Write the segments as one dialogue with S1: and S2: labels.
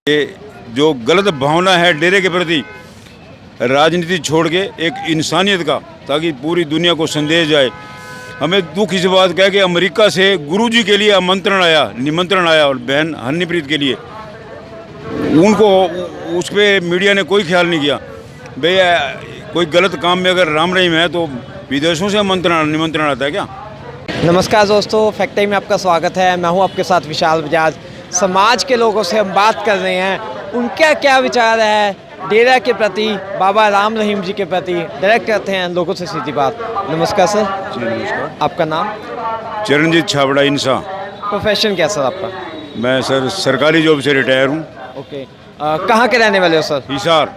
S1: ये जो गलत भावना है डेरे के प्रति, राजनीति छोड़ के एक इंसानियत का, ताकि पूरी दुनिया को संदेश जाए। हमें दुख इस बात का है कि अमेरिका से गुरुजी के लिए निमंत्रण आया और बहन हनीप्रीत के लिए, उनको उस पर मीडिया ने कोई ख्याल नहीं किया। भैया कोई गलत काम में अगर राम रहीम है तो विदेशों से निमंत्रण आता है क्या?
S2: नमस्कार दोस्तों, फैक्ट टाइम में आपका स्वागत है। मैं हूं आपके साथ विशाल बजाज। समाज के लोगों से हम बात कर रहे हैं, उनका क्या विचार है डेरा के प्रति, बाबा राम रहीम जी के प्रति। डायरेक्ट करते हैं लोगों से सीधी बात। नमस्कार सर।
S1: जी नमस्कार।
S2: आपका नाम?
S1: चरणजीत छाबड़ा इंसा।
S2: प्रोफेशन क्या सर आपका?
S1: मैं सर सरकारी जॉब से रिटायर हूँ।
S2: ओके, कहाँ के रहने वाले हो सर?
S1: हिसार।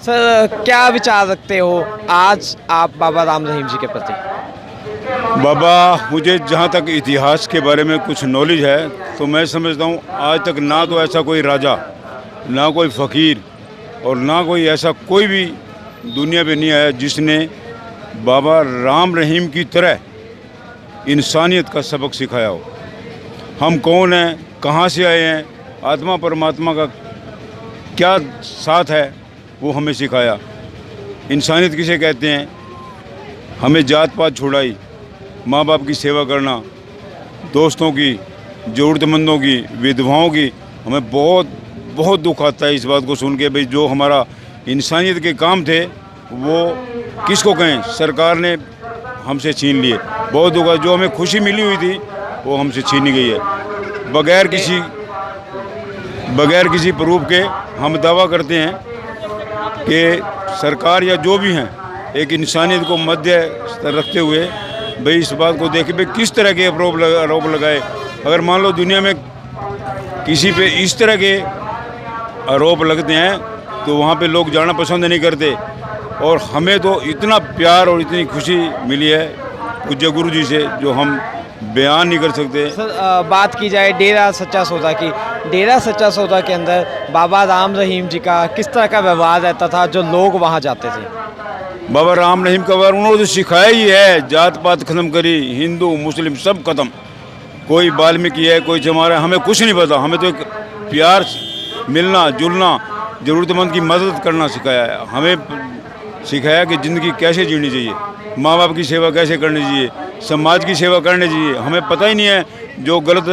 S2: सर क्या विचार रखते हो आज आप बाबा राम रहीम जी के प्रति?
S1: बाबा, मुझे जहाँ तक इतिहास के बारे में कुछ नॉलेज है तो मैं समझता हूँ आज तक ना तो ऐसा कोई राजा, ना कोई फ़कीर और ना कोई ऐसा कोई भी दुनिया पे नहीं आया जिसने बाबा राम रहीम की तरह इंसानियत का सबक सिखाया हो। हम कौन हैं, कहाँ से आए हैं, आत्मा परमात्मा का क्या साथ है, वो हमें सिखाया। इंसानियत किसे कहते हैं? हमें जात पात छुड़ाई, माँ बाप की सेवा करना, दोस्तों की, ज़रूरतमंदों की, विधवाओं की। हमें बहुत दुख आता है इस बात को सुन के, भाई जो हमारा इंसानियत के काम थे वो किसको कहें, सरकार ने हमसे छीन लिए। बहुत दुख है। जो हमें खुशी मिली हुई थी वो हमसे छीनी गई है। बगैर किसी प्रूफ के हम दावा करते हैं कि सरकार या जो भी हैं एक इंसानियत को मध्य रखते हुए भाई इस बात को देखे भाई किस तरह के आरोप लगाए। अगर मान लो दुनिया में किसी पे इस तरह के आरोप लगते हैं तो वहाँ पे लोग जाना पसंद नहीं करते। और हमें तो इतना प्यार और इतनी खुशी मिली है पूज्य गुरु जी से जो हम बयान नहीं कर सकते।
S2: सर बात की जाए डेरा सच्चा सौदा की, डेरा सच्चा सौदा के अंदर बाबा राम रहीम जी का किस तरह का व्यवहार रहता था जो लोग वहाँ जाते थे?
S1: बाबा राम रहीम का व्यवहार उन्होंने तो सिखाया ही है। जात पात खत्म करी, हिंदू मुस्लिम सब खत्म। कोई वाल्मीकि है, कोई चमार है, हमें कुछ नहीं पता। हमें तो एक प्यार, मिलना जुलना, ज़रूरतमंद की मदद करना सिखाया है। हमें सिखाया कि ज़िंदगी कैसे जीनी चाहिए, माँ बाप की सेवा कैसे करनी चाहिए, समाज की सेवा करनी चाहिए। हमें पता ही नहीं है जो गलत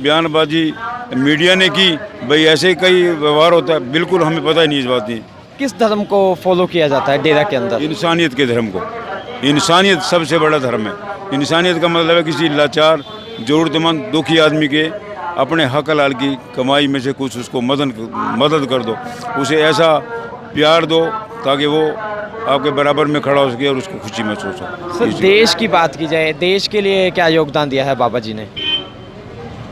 S1: बयानबाजी मीडिया ने की, भाई ऐसे कई व्यवहार होता है, बिल्कुल हमें पता ही नहीं इस बात की।
S2: किस धर्म को फॉलो किया जाता है डेरा के अंदर?
S1: इंसानियत के धर्म को। इंसानियत सबसे बड़ा धर्म है। इंसानियत का मतलब है किसी लाचार, ज़रूरतमंद, दुखी आदमी के अपने हक हलाल की कमाई में से कुछ उसको मदद कर दो, उसे ऐसा प्यार दो ताकि वो आपके बराबर में खड़ा हो सके और उसको खुशी महसूस हो।
S2: सर देश की बात की जाए, देश के लिए क्या योगदान दिया है बाबा जी ने?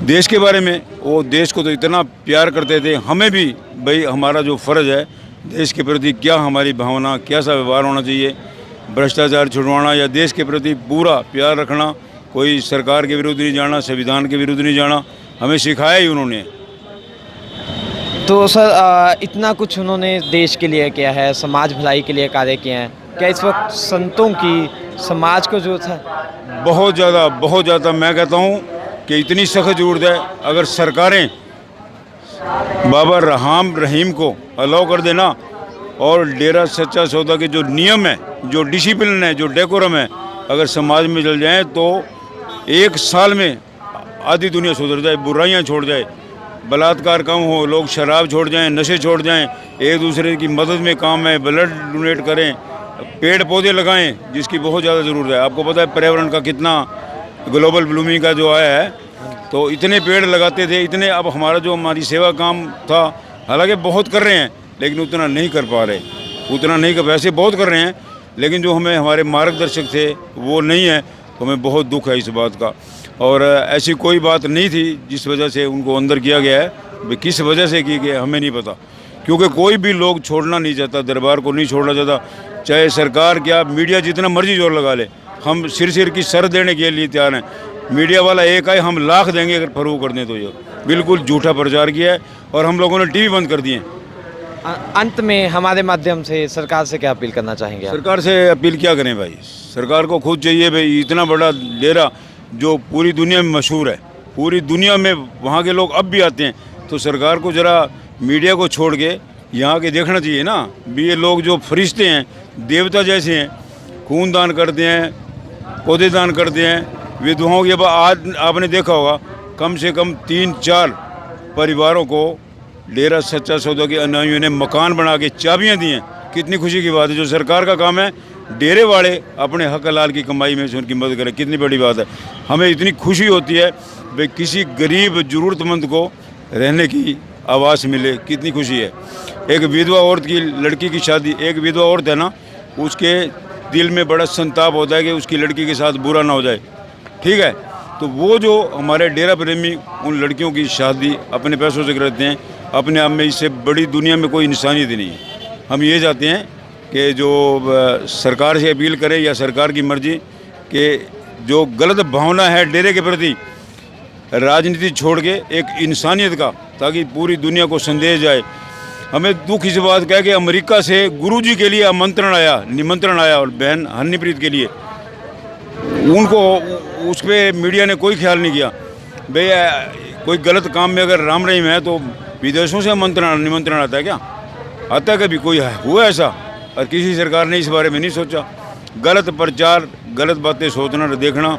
S1: देश के बारे में, वो देश को तो इतना प्यार करते थे। हमें भी भाई हमारा जो फ़र्ज़ है देश के प्रति, क्या हमारी भावना, कैसा व्यवहार होना चाहिए, भ्रष्टाचार छुड़वाना या देश के प्रति पूरा प्यार रखना, कोई सरकार के विरुद्ध नहीं जाना, संविधान के विरुद्ध नहीं जाना, हमें सिखाया ही उन्होंने।
S2: तो सर इतना कुछ उन्होंने देश के लिए किया है, समाज भलाई के लिए कार्य किए हैं, क्या इस वक्त संतों की, समाज को जरूरत है?
S1: बहुत ज़्यादा मैं कहता हूँ कि इतनी सख्त ज़रूरत है। अगर सरकारें बाबा राम रहीम को अलाउ कर देना और डेरा सच्चा सौदा के जो नियम है, जो डिसिप्लिन है, जो डेकोरम है, अगर समाज में चल जाएँ तो 1 साल में आधी दुनिया सुधर जाए, बुराइयां छोड़ जाए, बलात्कार कम हो, लोग शराब छोड़ जाएं, नशे छोड़ जाएं, एक दूसरे की मदद में काम है, ब्लड डोनेट करें, पेड़ पौधे लगाएं जिसकी बहुत ज़्यादा ज़रूरत है। आपको पता है पर्यावरण का कितना ग्लोबल वार्मिंग का जो आया है, तो इतने पेड़ लगाते थे, इतने। अब हमारा जो हमारी सेवा काम था, हालांकि बहुत कर रहे हैं लेकिन उतना नहीं कर पा रहे, वैसे बहुत कर रहे हैं लेकिन जो हमें हमारे मार्गदर्शक थे वो नहीं है, तो हमें बहुत दुख है इस बात का। और ऐसी कोई बात नहीं थी जिस वजह से उनको अंदर किया गया है, किस वजह से की गया हमें नहीं पता, क्योंकि कोई भी लोग छोड़ना नहीं चाहता, दरबार को नहीं छोड़ना चाहता। चाहे सरकार क्या, मीडिया जितना मर्जी जोर लगा ले, हम सिर की सर देने के लिए तैयार हैं। मीडिया वाला एक आए, हम लाख देंगे अगर फरू कर दें तो। ये बिल्कुल झूठा प्रचार किया है और हम लोगों ने टीवी बंद कर दिए।
S2: अंत में हमारे माध्यम से सरकार से क्या अपील करना चाहेंगे आप?
S1: सरकार से अपील क्या करें भाई, सरकार को खुद चाहिए भाई, इतना बड़ा डेरा जो पूरी दुनिया में मशहूर है, पूरी दुनिया में वहाँ के लोग अब भी आते हैं। तो सरकार को ज़रा मीडिया को छोड़ के यहाँ के देखना चाहिए ना भी, ये लोग जो फरिश्ते हैं, देवता जैसे हैं, खून दान करते हैं, पौधे दान करते हैं, विधवाओं के। अब आज आपने देखा होगा कम से कम 3-4 परिवारों को डेरा सच्चा सौदा के अनुयायियों ने मकान बना के चाबियाँ दी हैं। कितनी खुशी की बात है। जो सरकार का काम है, डेरे वाले अपने हक हलाल की कमाई में से उनकी मदद करें, कितनी बड़ी बात है। हमें इतनी खुशी होती है भाई किसी गरीब ज़रूरतमंद को रहने की आवास मिले, कितनी खुशी है। एक विधवा औरत की लड़की की शादी, एक विधवा औरत है ना, उसके दिल में बड़ा संताप होता है कि उसकी लड़की के साथ बुरा ना हो जाए, ठीक है। तो वो जो हमारे डेरा प्रेमी उन लड़कियों की शादी अपने पैसों से करते हैं, अपने आप में इससे बड़ी दुनिया में कोई इंसानियत नहीं है। हम ये चाहते हैं कि जो सरकार से अपील करे या सरकार की मर्जी कि जो गलत भावना है डेरे के प्रति, राजनीति छोड़ के एक इंसानियत का, ताकि पूरी दुनिया को संदेश जाए। हमें दुख इस बात का है कि अमेरिका से गुरुजी के लिए निमंत्रण आया और बहन हनीप्रीत के लिए, उनको उस पर मीडिया ने कोई ख्याल नहीं किया। भैया कोई गलत काम में अगर राम रहीम है तो विदेशों से निमंत्रण आता है क्या? आता है कभी? कोई हुआ ऐसा? और किसी सरकार ने इस बारे में नहीं सोचा। गलत प्रचार, गलत बातें सोचना और देखना